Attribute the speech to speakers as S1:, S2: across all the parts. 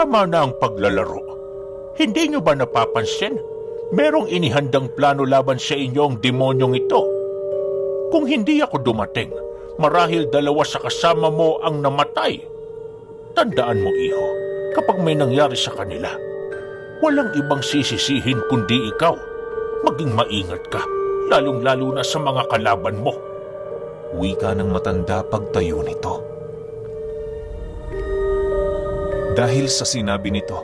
S1: Tama na ang paglalaro. Hindi nyo ba napapansin? Merong inihandang plano laban sa inyong demonyong ito. Kung hindi ako dumating, marahil dalawa sa kasama mo ang namatay. Tandaan mo, iho, kapag may nangyari sa kanila, walang ibang sisisihin kundi ikaw. Maging maingat ka, lalong-lalo na sa mga kalaban mo.
S2: Wika ng matanda pagtayo nito. Dahil sa sinabi nito,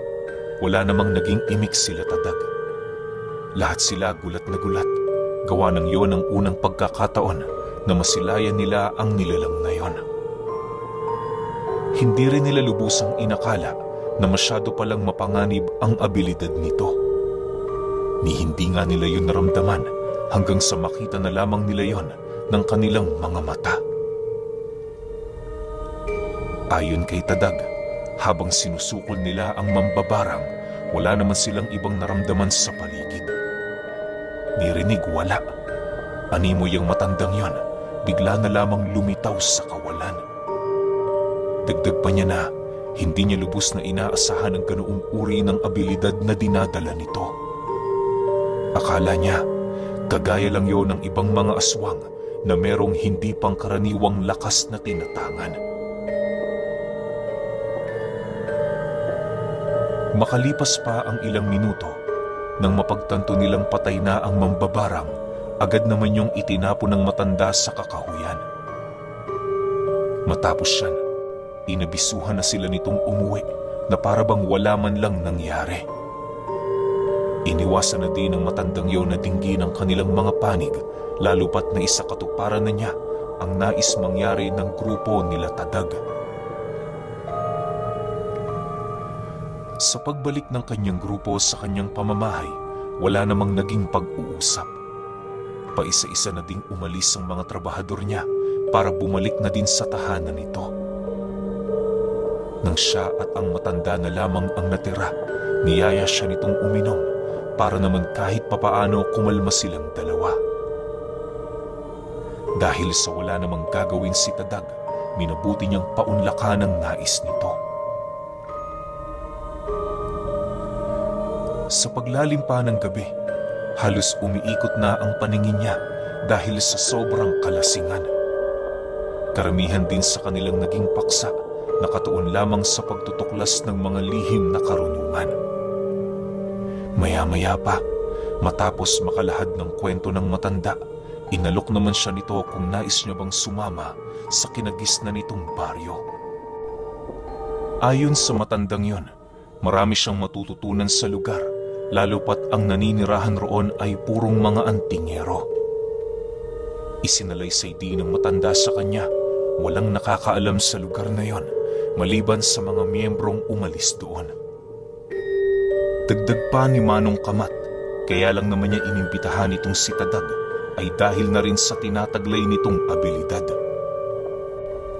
S2: wala namang naging imik sila Tadag. Lahat sila gulat na gulat. Gawa ng yon ang unang pagkakataon na masilayan nila ang nilalang na yon. Hindi rin nila lubusang inakala na masyado palang mapanganib ang abilidad nito. Ni hindi nga nila yun naramdaman hanggang sa makita na lamang nila yon ng kanilang mga mata. Ayon kay Tadag, habang sinusukol nila ang mambabarang, wala naman silang ibang naramdaman sa paligid. Nirinig wala. Animo yung matandang yon, bigla na lamang lumitaw sa kawalan. Dagdag pa niya na hindi niya lubos na inaasahan ang ganoong uri ng abilidad na dinadala nito. Akala niya, kagaya lang yon ng ibang mga aswang na merong hindi pangkaraniwang lakas na tinatangan. Makalipas pa ang ilang minuto, nang mapagtanto nilang patay na ang mambabarang, agad naman yung itinapon ng matanda sa kakahuyan. Matapos yan, inabisuhan na sila nitong umuwi na para bang wala man lang nangyari. Iniwasan na din ng matandang yon na dinggin ang kanilang mga panig, lalo pat na isakatuparan na niya ang nais mangyari ng grupo nila Tadag. Sa pagbalik ng kanyang grupo sa kanyang pamamahay, wala namang naging pag-uusap. Paisa-isa na ding umalis ang mga trabahador niya para bumalik na din sa tahanan nito. Nang siya at ang matanda na lamang ang natira, niyaya siya nitong uminom para naman kahit papaano kumalma silang dalawa. Dahil sa wala namang gagawin si Tadag, minabuti niyang paunlakan ang nais nito. Sa paglalim pa ng gabi, halos umiikot na ang paningin niya dahil sa sobrang kalasingan. Karamihan din sa kanilang naging paksa nakatuon lamang sa pagtutuklas ng mga lihim na karunungan. Maya-maya pa, matapos makalahad ng kwento ng matanda, inalok naman siya nito kung nais niya bang sumama sa kinagisnan nitong baryo. Ayon sa matandang yon, marami siyang matututunan sa lugar, lalo pat ang naninirahan roon ay purong mga antingero. Isinalaysay din ng matanda sa kanya, walang nakakaalam sa lugar na yon, maliban sa mga miyembrong umalis doon. Dagdag pa ni Manong Kamat, kaya lang naman niya inimbitahan itong si Tadag ay dahil na rin sa tinataglay nitong abilidad.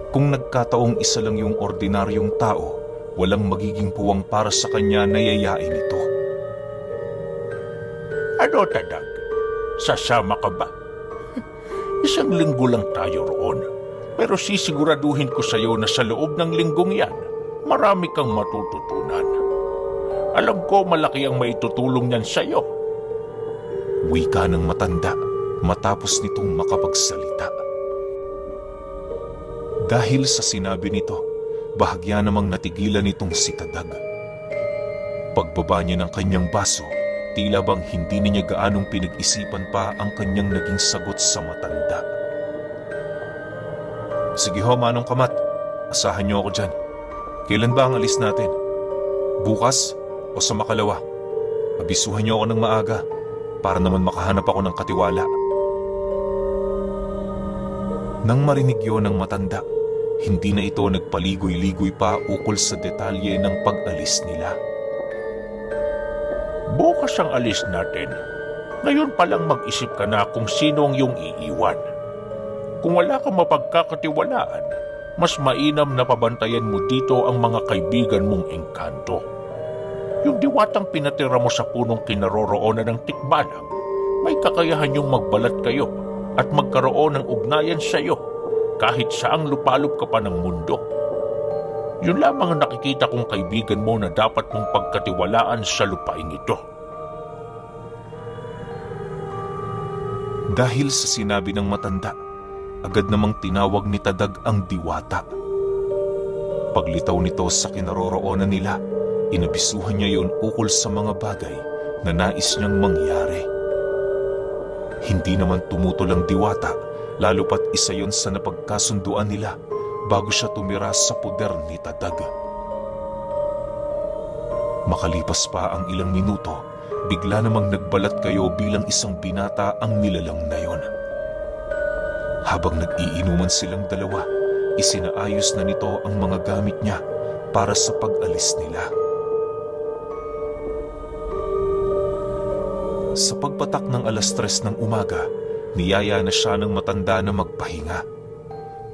S2: Kung nagkataong isa lang yung ordinaryong tao, walang magiging puwang para sa kanya na yayain ito.
S1: Ano, Tadag? Sasama ka ba? Isang linggo lang tayo roon. Pero sisiguraduhin ko sa iyo na sa loob ng linggong yan, marami kang matututunan. Alam ko malaki ang maitutulong niyan sa iyo.
S2: Wika ng matanda matapos nitong makapagsalita. Dahil sa sinabi nito, bahagya namang natigilan nitong si Tadag. Pagbaba niya ng kanyang baso, tila bang hindi niya gaanong pinag-isipan pa ang kanyang naging sagot sa matanda. Sige ho, Manong Kamat. Asahan niyo ako dyan. Kailan ba ang alis natin? Bukas o sa makalawa? Abisuhan niyo ako ng maaga para naman makahanap ako ng katiwala. Nang marinig yun ng matanda, hindi na ito nagpaligoy-ligoy pa ukol sa detalye ng pag-alis nila.
S1: Bukas ang alis natin. Ngayon pa lang mag-isip ka na kung sino ang iyong iiwan. Kung wala kang mapagkakatiwalaan, mas mainam na pabantayan mo dito ang mga kaibigan mong engkanto. Yung diwatang pinatira mo sa punong kinaroroonan ng tikbalang, may kakayahan yung magbalat kayo at magkaroon ng ugnayan sa iyo kahit saang lupalop ka pa ng mundo. Yun lamang ang nakikita kong kaibigan mo na dapat mong pagkatiwalaan sa lupaing ito.
S2: Dahil sa sinabi ng matanda, agad namang tinawag ni Tadag ang diwata. Paglitaw nito sa kinaroroonan nila, inabisuhan niya yon ukol sa mga bagay na nais niyang mangyari. Hindi naman tumutol ang diwata, lalo pat isa yon sa napagkasunduan nila bago siya tumira sa poder ni Tadag. Makalipas pa ang ilang minuto, bigla namang nagbalat kayo bilang isang binata ang nilalang na yon. Habang nag-iinuman silang dalawa, isinaayos na nito ang mga gamit niya para sa pag-alis nila. Sa pagpatak ng 3:00 ng umaga, niyaya na siya ng matanda na magpahinga.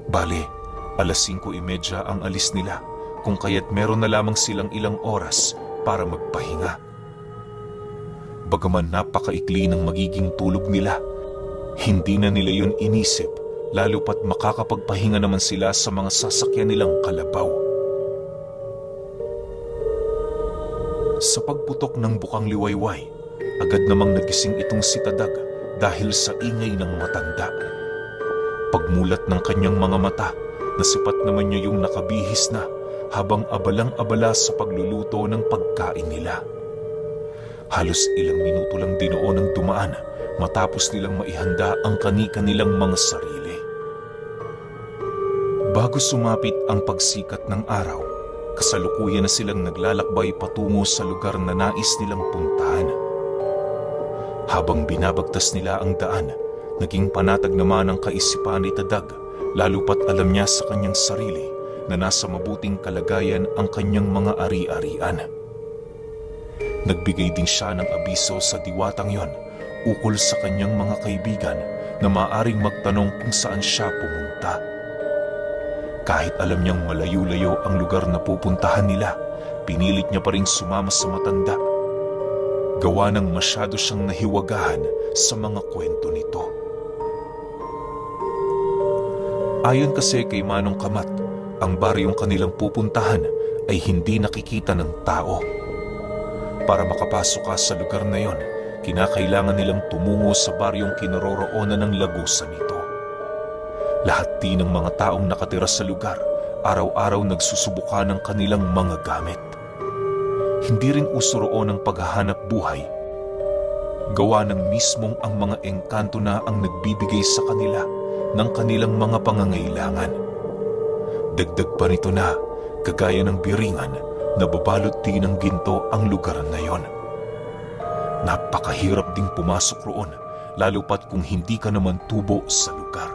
S2: Bale, 5:30 ang alis nila, kung kaya't meron na lamang silang ilang oras para magpahinga. Bagaman napakaikli ng magiging tulog nila, hindi na nila yun inisip, lalo pat makakapagpahinga naman sila sa mga sasakyan nilang kalabaw. Sa pagputok ng bukang liwayway, agad namang nagising itong si Tadag dahil sa ingay ng matanda. Pagmulat ng kanyang mga mata, nasipat naman niya yung nakabihis na habang abalang-abala sa pagluluto ng pagkain nila. Halos ilang minuto lang dinoon ang dumaan matapos nilang maihanda ang kani-kanilang mga sarili. Bago sumapit ang pagsikat ng araw, kasalukuyan na silang naglalakbay patungo sa lugar na nais nilang puntahan. Habang binabagtas nila ang daan, naging panatag naman ang kaisipan ni Tadag, lalo pat alam niya sa kanyang sarili na nasa mabuting kalagayan ang kanyang mga ari-arian. Nagbigay din siya ng abiso sa diwatang yon ukol sa kanyang mga kaibigan na maaring magtanong kung saan siya pumunta. Kahit alam niyang malayo-layo ang lugar na pupuntahan nila, pinilit niya pa rin sumama sa matanda. Gawa ng masyado siyang nahiwagahan sa mga kwento nito. Ayon kasi kay Manong Kamat, ang baryong kanilang pupuntahan ay hindi nakikita ng tao. Para makapasok ka sa lugar na yon, kinakailangan nilang tumungo sa baryong kinaroroonan ng lagusan nito. Lahat din ng mga taong nakatira sa lugar, araw-araw nagsusubukan ng kanilang mga gamit. Hindi rin uso roon ang paghahanap buhay. Gawa ng mismong ang mga engkanto na ang nagbibigay sa kanila ng kanilang mga pangangailangan. Dagdag pa nito na, kagaya ng biringan, nababalot din ng ginto ang lugar na yon. Napakahirap ding pumasok roon, lalo pat kung hindi ka naman tubo sa lugar.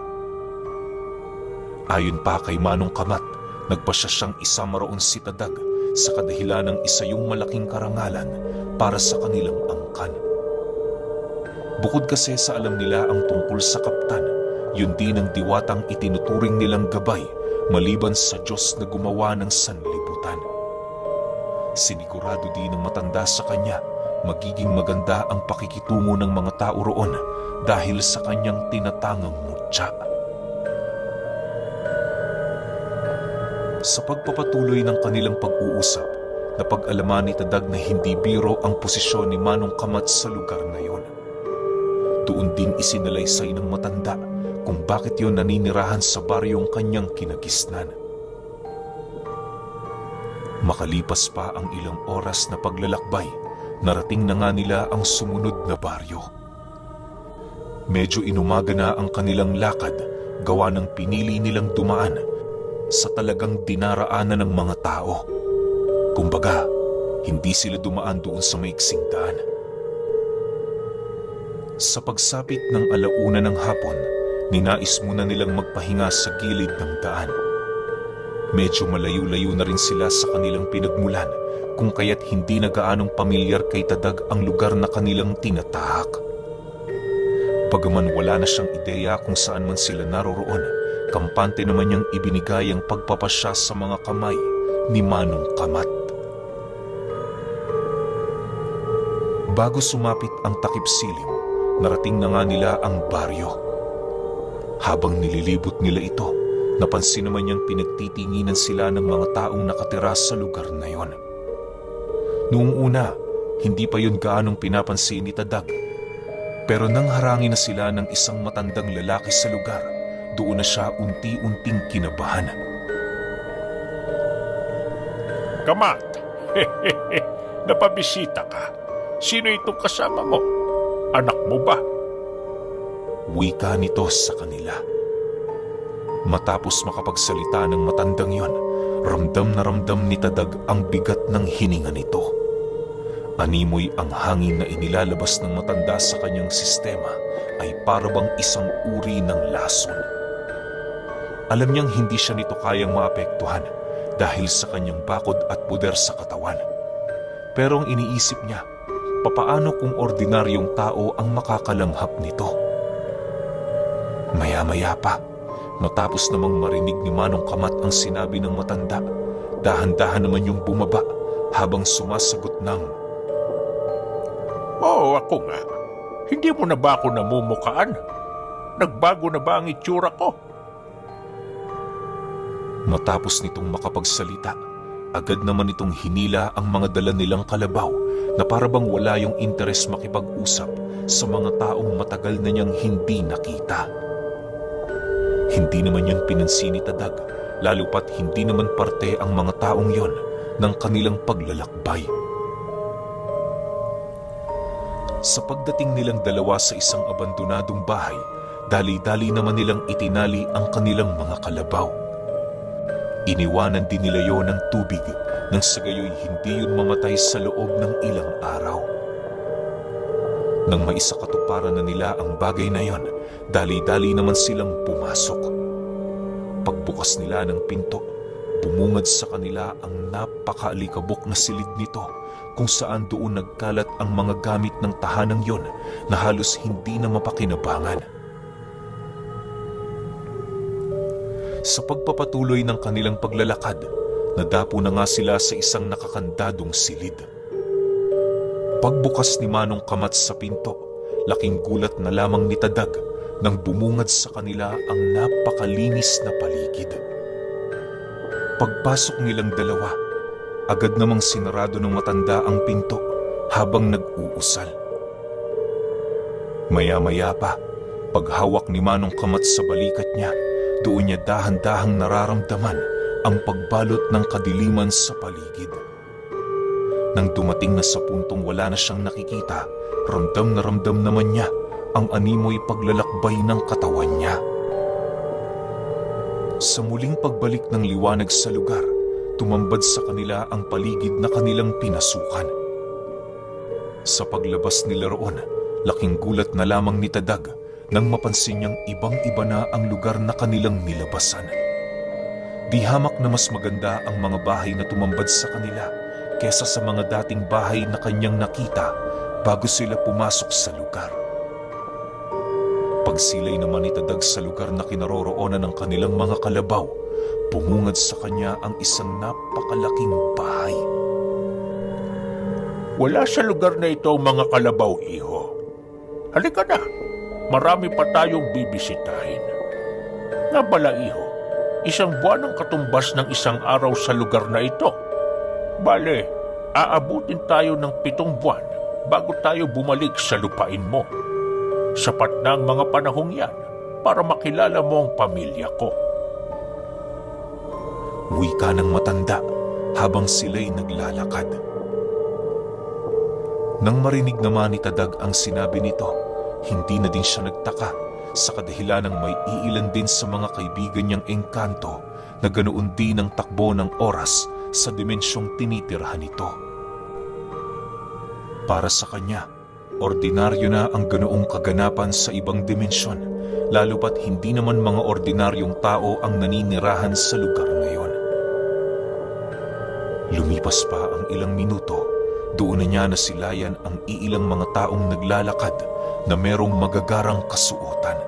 S2: Ayon pa kay Manong Kamat, nagpasya siyang isama roon si Tadag sa kadahilan ng isa yung malaking karangalan para sa kanilang angkan. Bukod kasi sa alam nila ang tungkol sa kaptan, yun din ang diwatang itinuturing nilang gabay maliban sa Diyos na gumawa ng sanlibutan. Sinigurado din ng matanda sa kanya magiging maganda ang pakikitungo ng mga tao roon dahil sa kanyang tinatangang mutya. Sa pagpapatuloy ng kanilang pag-uusap, napag-alaman ni Tadag na hindi biro ang posisyon ni Manong Kamat sa lugar na yon. Doon din isinalaysay ng matanda kung bakit yon naninirahan sa baryong kanyang kinagisnan. Makalipas pa ang ilang oras na paglalakbay, narating na nga nila ang sumunod na baryo. Medyo inumaga na ang kanilang lakad, gawa ng pinili nilang dumaan sa talagang dinaraanan ng mga tao. Kumbaga, hindi sila dumaan doon sa maiksing daan. Sa pagsapit ng 1:00 ng hapon, ninais muna nilang magpahinga sa gilid ng daan. Medyo malayo-layo na rin sila sa kanilang pinagmulan, kung kaya't hindi na gaanong pamilyar kay Tadag ang lugar na kanilang tinatahak. Bagaman wala na siyang ideya kung saan man sila naroroon, kampante naman niyang ibinigay ang pagpapasya sa mga kamay ni Manong Kamat. Bago sumapit ang takip silim, narating na nga nila ang baryo. Habang nililibot nila ito, Napansin naman niyang pinagtitinginan sila ng mga taong nakatira sa lugar na yon. Noong una, hindi pa yun gaanong pinapansin ni Tadag. Pero nang harangin na sila ng isang matandang lalaki sa lugar, doon na siya unti-unting kinabahan.
S1: Kamat, napabisita ka. Sino itong kasama mo? Anak mo ba?
S2: Wika nito sa kanila. Matapos makapagsalita ng matandang yon, ramdam na ramdam ni Tadag ang bigat ng hininga nito. Animoy ang hangin na inilalabas ng matanda sa kanyang sistema ay parabang isang uri ng lason. Alam niyang hindi siya nito kayang maapektuhan dahil sa kanyang bakod at puder sa katawan. Pero ang iniisip niya, papaano kung ordinaryong tao ang makakalanghap nito? Maya-maya pa, matapos namang marinig ni Manong Kamat ang sinabi ng matanda, dahan-dahan naman yung bumaba habang sumasagot ng,
S1: Oo, ako nga. Hindi mo na ba ako namumukaan? Nagbago na ba ang itsura ko?
S2: Matapos nitong makapagsalita, agad naman itong hinila ang mga dala nilang kalabaw na parabang wala yung interes makipag-usap sa mga taong matagal na niyang hindi nakita. Hindi naman yun pinansin ni Tadag, lalo pat hindi naman parte ang mga taong yon ng kanilang paglalakbay. Sa pagdating nilang dalawa sa isang abandonadong bahay, dali-dali naman nilang itinali ang kanilang mga kalabaw. Iniwanan din nila yon ng tubig nang sa gayoy hindi yun mamatay sa loob ng ilang araw. Nang maisakatuparan na nila ang bagay na yon, dali-dali naman silang pumasok. Pagbukas nila ng pinto, bumungad sa kanila ang napakaalikabok na silid nito kung saan doon nagkalat ang mga gamit ng tahanang yon na halos hindi na mapakinabangan. Sa pagpapatuloy ng kanilang paglalakad, nadapo na nga sila sa isang nakakandadong silid. Pagbukas ni Manong Kamat sa pinto, laking gulat na lamang ni Tadag nang bumungad sa kanila ang napakalinis na paligid. Pagpasok nilang dalawa, agad namang sinarado ng matanda ang pinto habang nag-uusal. Maya-maya pa, paghawak ni Manong Kamat sa balikat niya, doon niya dahan-dahang nararamdaman ang pagbalot ng kadiliman sa paligid. Nang dumating na sa puntong wala na siyang nakikita, ramdam na ramdam naman niya ang animoy paglalakbay ng katawan niya. Sa muling pagbalik ng liwanag sa lugar, tumambad sa kanila ang paligid na kanilang pinasukan. Sa paglabas nila roon, laking gulat na lamang ni Tadag nang mapansin niyang ibang-iba na ang lugar na kanilang nilabasan. Di hamak na mas maganda ang mga bahay na tumambad sa kanila kesa sa mga dating bahay na kanyang nakita bago sila pumasok sa lugar. Pagsilay naman ni Tadag sa lugar na kinaroroonan ng kanilang mga kalabaw, bumungad sa kanya ang isang napakalaking bahay.
S1: Wala sa lugar na ito mga kalabaw, iho. Halika na, marami pa tayong bibisitahin. Nga bala, iho, isang buwan ang katumbas ng isang araw sa lugar na ito. Bale, aabutin tayo ng 7 buwan bago tayo bumalik sa lupain mo. Sapat na ang mga panahong yan para makilala mo ang pamilya ko.
S2: Wika ng matanda habang sila'y naglalakad. Nang marinig naman ni Tadag ang sinabi nito, hindi na din siya nagtaka sa kadahilan ng may iilan din sa mga kaibigan niyang engkanto na ganoon din ang takbo ng oras sa dimensyong tinitirhan nito. Para sa kanya, ordinaryo na ang ganoong kaganapan sa ibang dimensyon, lalo pat hindi naman mga ordinaryong tao ang naninirahan sa lugar ngayon. Lumipas pa ang ilang minuto, doon na niya nasilayan ang iilang mga taong naglalakad na merong magagarang kasuotan.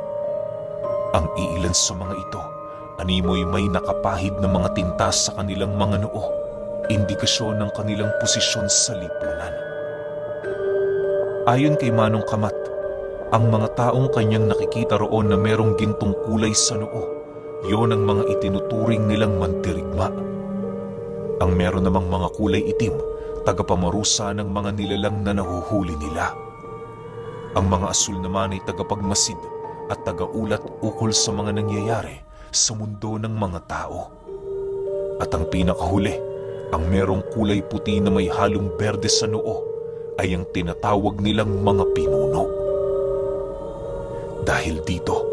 S2: Ang iilan sa mga ito, animoy may nakapahid na mga tinta sa kanilang mga noo, indikasyon ng kanilang posisyon sa lipunan. Ayon kay Manong Kamat, ang mga taong kanyang nakikita roon na merong gintong kulay sa noo Yon ang mga itinuturing nilang mandirigma. Ang meron namang mga kulay itim, tagapamarusa ng mga nilalang na nahuhuli nila. Ang mga asul naman ay tagapagmasid at tagaulat ukol sa mga nangyayari sa mundo ng mga tao. At ang pinakahuli, ang merong kulay puti na may halong berde sa noo ay ang tinatawag nilang mga pinuno. Dahil dito,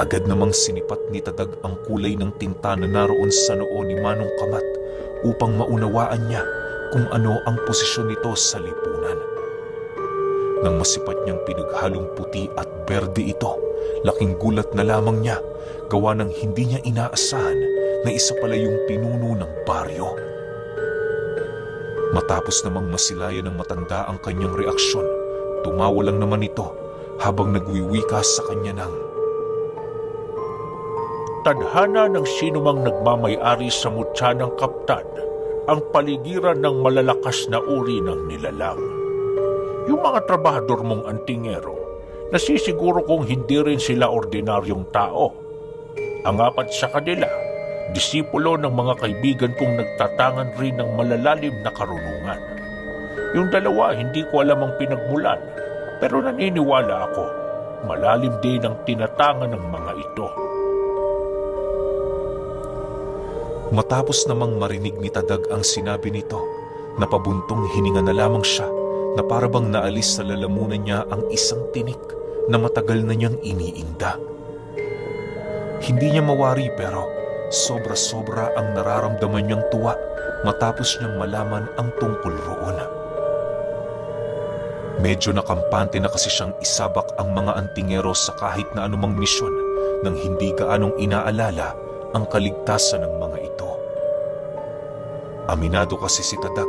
S2: agad namang sinipat ni Tadag ang kulay ng tinta na naroon sa noo ni Manong Kamat upang maunawaan niya kung ano ang posisyon nito sa lipunan. Nang masipat niyang pinaghalong puti at berde ito, laking gulat na lamang niya gawa ng hindi niya inaasahan na isa pala yung pinuno ng baryo. Matapos namang masilayan ng matanda ang kanyang reaksyon, tumawa lang naman ito habang nagwiwika sa kanya ng,
S1: Tadhana ng sinumang nagmamay-ari sa mutya ng kaptan ang paligiran ng malalakas na uri ng nilalang. Yung mga trabahador mong antingero, nasisiguro kong hindi rin sila ordinaryong tao. Ang apat sa kanila, disipulo ng mga kaibigan kong nagtatangan rin ng malalalim na karunungan. Yung dalawa, hindi ko alam ang pinagmulan, pero naniniwala ako, malalim din ang tinatangan ng mga ito.
S2: Matapos namang marinig ni Tadag ang sinabi nito, napabuntong hininga na lamang siya na parabang naalis sa lalamunan niya ang isang tinik na matagal na niyang iniinda. Hindi niya mawari pero sobra-sobra ang nararamdaman niyang tuwa matapos niyang malaman ang tungkol roon. Medyo nakampante na kasi siyang isabak ang mga antingero sa kahit na anumang misyon nang hindi gaanong inaalala ang kaligtasan ng mga ito. Aminado kasi si Tadag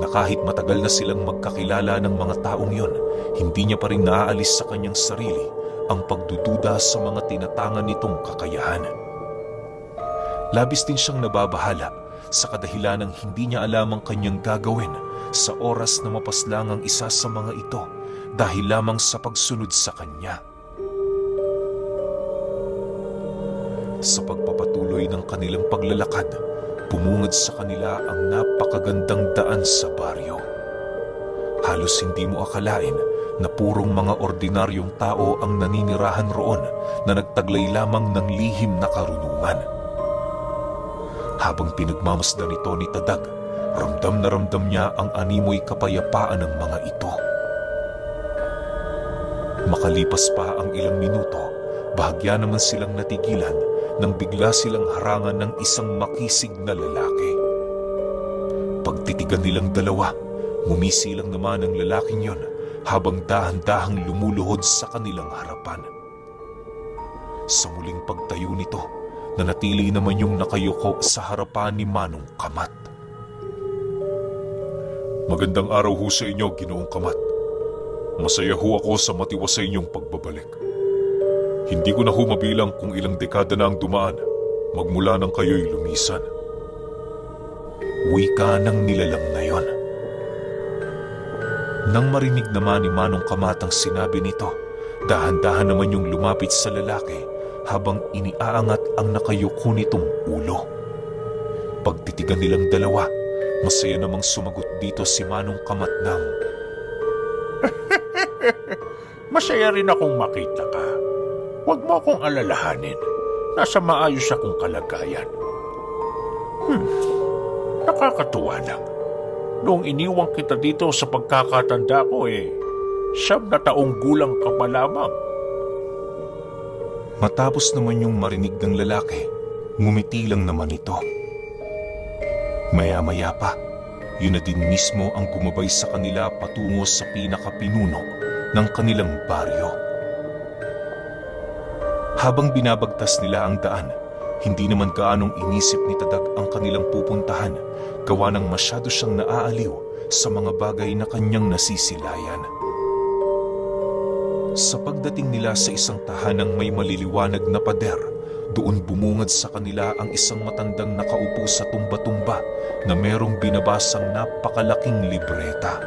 S2: na kahit matagal na silang magkakilala ng mga taong yon, hindi niya pa rin naaalis sa kanyang sarili ang pagdududa sa mga tinatangan nitong kakayahan. Labis din siyang nababahala sa kadahilan ng hindi niya alam ang kanyang gagawin sa oras na mapaslang ang isa sa mga ito dahil lamang sa pagsunod sa kanya. Sa pagpapatuloy ng kanilang paglalakad, bumungad sa kanila ang napakagandang daan sa baryo. Halos hindi mo akalain na purong mga ordinaryong tao ang naninirahan roon na nagtaglay lamang ng lihim na karunungan. Habang pinagmamasdan ito ni Tadag, ramdam na ramdam niya ang animoy kapayapaan ng mga ito. Makalipas pa ang ilang minuto, bahagya naman silang natigilan nang bigla silang harangan ng isang makisig na lalaki. Pagtitigan nilang dalawa, ngumisi lang naman ang lalaking yon habang dahan-dahang lumuluhod sa kanilang harapan. Sa muling pagtayo nito, nanatili naman yung nakayuko sa harapan ni Manong Kamat. Magandang araw ho sa inyo, Ginoong Kamat. Masaya ho ako sa matiwasay niyong pagbabalik. Hindi ko na ho mabilang kung ilang dekada na ang dumaan magmula nang kayo'y lumisan. Wika ng nilalang na yon. Nang marinig naman ni Manong Kamat ang sinabi nito, dahan-dahan naman yung lumapit sa lalaki habang iniaangat ang nakayuko nitong ulo. Pagtitigan nilang dalawa, masaya namang sumagot dito si Manong Kamat ng,
S1: Masaya rin akong makita ka. Huwag mo akong alalahanin. Nasa maayos akong kalagayan. Nakakatuwa lang. Noong iniwang kita dito sa pagkakatanda ko 9 na taong gulang ka pa lamang.
S2: Matapos naman yung marinig ng lalaki, ngumiti lang naman ito. Maya-maya pa, yun na din mismo ang gumabay sa kanila patungo sa pinakapinuno ng kanilang baryo. Habang binabagtas nila ang daan, hindi naman gaanong inisip ni Tadag ang kanilang pupuntahan, gawa ng masyado siyang naaaliw sa mga bagay na kanyang nasisilayan. Sa pagdating nila sa isang tahanang may maliliwanag na pader, doon bumungad sa kanila ang isang matandang nakaupo sa tumba-tumba na merong binabasang napakalaking libreta.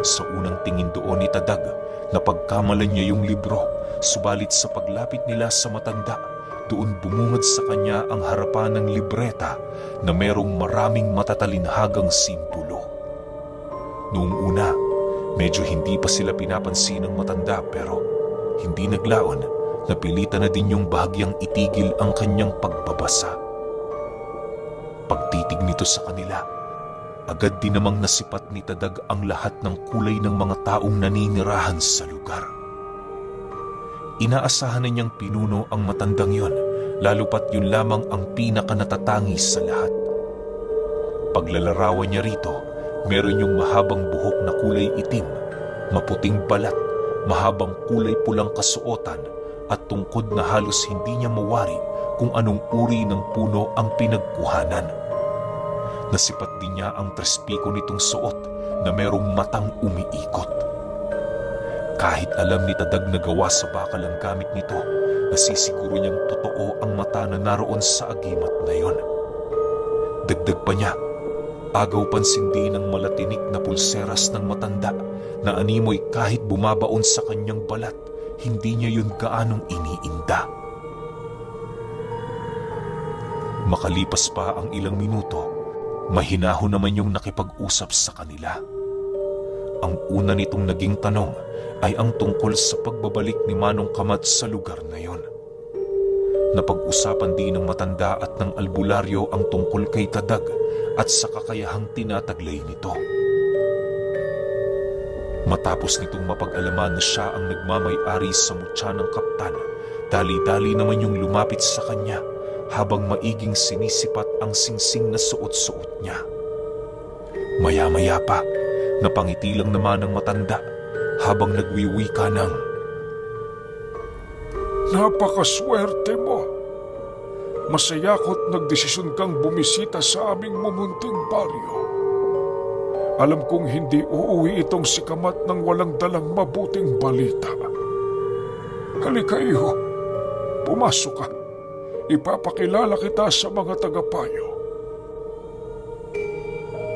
S2: Sa unang tingin doon ni Tadag, napagkamalan niya yung libro, subalit sa paglapit nila sa matanda, doon bumungad sa kanya ang harapan ng libreta na merong maraming matatalinhagang simbolo. Noong una, medyo hindi pa sila pinapansin ng matanda pero hindi naglaon, napilitan na din yung bahagyang itigil ang kanyang pagbabasa. Pagtitig nito sa kanila, agad din namang nasipat ni Tadag ang lahat ng kulay ng mga taong naninirahan sa lugar. Inaasahan na niyang pinuno ang matandang yon, lalo pat yun lamang ang pinakanatatangis sa lahat. Paglalarawan niya rito, meron yung mahabang buhok na kulay itim, maputing balat, mahabang kulay pulang kasuotan, at tungkod na halos hindi niya mawari kung anong uri ng puno ang pinagkuhanan. Nasipat din niya ang trespiko nitong suot na merong matang umiikot. Kahit alam ni Tadag na gawa sa bakal ang gamit nito, nasisiguro niyang totoo ang mata na naroon sa agimat na yon. Dagdag pa niya, agaw pansin din ng malatinik na pulseras ng matanda na animoy kahit bumabaon sa kanyang balat, hindi niya yun gaanong iniinda. Makalipas pa ang ilang minuto, mahinahon naman yung nakipag-usap sa kanila. Ang una nitong naging tanong ay ang tungkol sa pagbabalik ni Manong Kamat sa lugar na yon. Napag-usapan din ng matanda at ng albularyo ang tungkol kay Tadag at sa kakayahang tinataglay nito. Matapos nitong mapag-alaman na siya ang nagmamay-ari sa mutya ng kaptan, dali-dali naman yung lumapit sa kanya habang maiging sinisipat ang singsing na suot-suot niya. Maya-maya pa, napangiti lang naman ng matanda habang nagwiwika ng,
S3: "Napakaswerte mo. Masaya ko't nagdesisyon kang bumisita sa aming mumunting baryo. Alam kong hindi uuwi itong si Kamat nang walang dalang mabuting balita. Halika iho, pumasok ka. Ipapakilala kita sa mga tagapayo."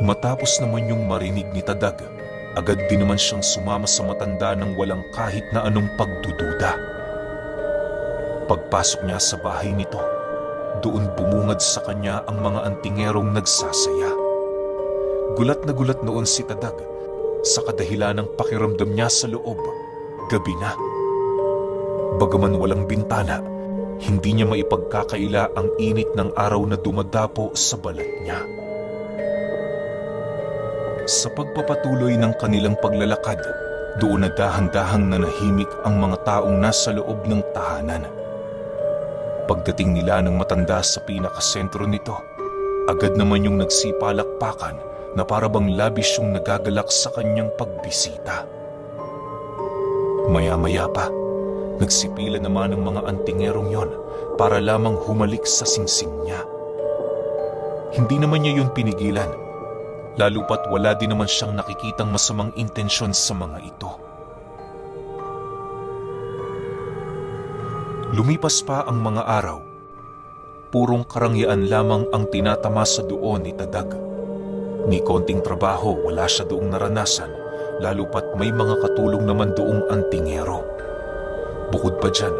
S2: Matapos naman yung marinig ni Tadag, agad din naman siyang sumama sa matanda ng walang kahit na anong pagdududa. Pagpasok niya sa bahay nito, doon bumungad sa kanya ang mga antingerong nagsasaya. Gulat na gulat noon si Tadag sa kadahilan ng pakiramdam niya sa loob, gabi na. Bagaman walang bintana, hindi niya maipagkakaila ang init ng araw na dumadapo sa balat niya. Sa pagpapatuloy ng kanilang paglalakad, doon na dahan-dahang nanahimik ang mga taong nasa loob ng tahanan. Pagdating nila ng matanda sa pinakasentro nito, agad naman yung nagsipalakpakan na parabang labis yung nagagalak sa kanyang pagbisita. Maya-maya pa, nagsipila naman ang mga antingerong yon para lamang humalik sa singsing niya. Hindi naman niya yun pinigilan, lalo pat wala din naman siyang nakikitang masamang intensyon sa mga ito. Lumipas pa ang mga araw, purong karangyaan lamang ang tinatamasa doon ni Tadag. Ni konting trabaho wala siya doong naranasan, lalo pat may mga katulong naman doong antingero. Bukod pa dyan,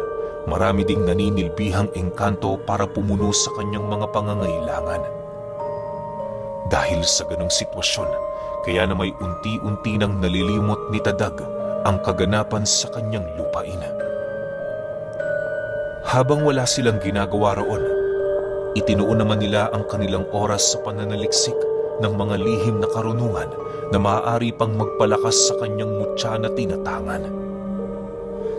S2: marami ding naninilbihang engkanto para pumuno sa kanyang mga pangangailangan. Dahil sa ganong sitwasyon, kaya na may unti-unti nang nalilimot ni Tadag ang kaganapan sa kanyang lupain. Habang wala silang ginagawa roon, itinuon naman nila ang kanilang oras sa pananaliksik ng mga lihim na karunungan na maaari pang magpalakas sa kanyang mutya na tinatangan.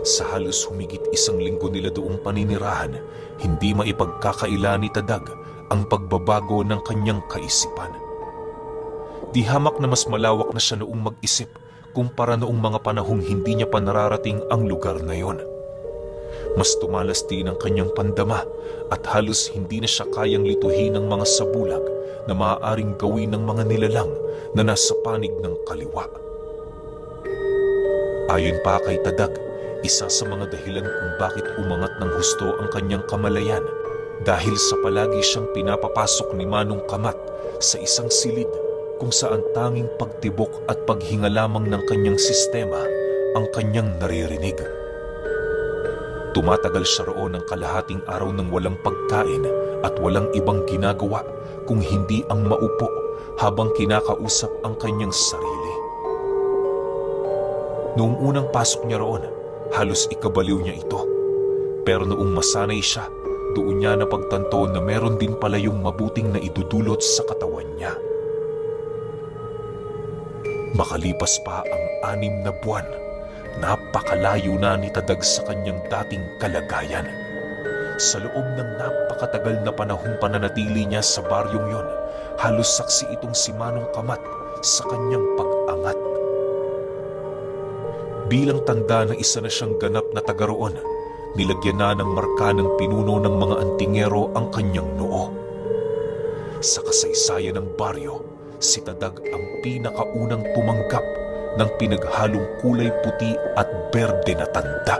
S2: Sa halos humigit 1 linggo nila doong paninirahan, hindi maipagkakaila ni Tadag ang pagbabago ng kanyang kaisipan. Di hamak na mas malawak na siya noong mag-isip kumpara noong mga panahong hindi niya pa nararating ang lugar na yon. Mas tumalas din ang kanyang pandama at halos hindi na siya kayang lituhin ng mga sabulag na maaaring gawin ng mga nilalang na nasa panig ng kaliwa. Ayon pa kay Tadag, isa sa mga dahilan kung bakit umangat ng husto ang kanyang kamalayan dahil sa palagi siyang pinapapasok ni Manong Kamat sa isang silid kung saan tanging pagtibok at paghinga lamang ng kanyang sistema ang kanyang naririnig. Tumatagal siya roon ng kalahating araw ng walang pagkain at walang ibang ginagawa kung hindi ang maupo habang kinakausap ang kanyang sarili. Noong unang pasok niya roon, halos ikabaliw niya ito. Pero noong masanay siya, doon niya napagtanto na meron din pala yung mabuting na idudulot sa katawan niya. Makalipas pa ang 6 na buwan, napakalayo na ni Tadag sa kanyang dating kalagayan. Sa loob ng napakatagal na panahong pananatili niya sa baryong yon, halos saksi itong si Manong Kamat sa kanyang pag-angat. Bilang tanda na isa na siyang ganap na taga roon, nilagyan na ng marka ng pinuno ng mga antingero ang kanyang noo. Sa kasaysayan ng baryo, si Tadag ang pinakaunang tumanggap ng pinaghalong kulay puti at berde na tanda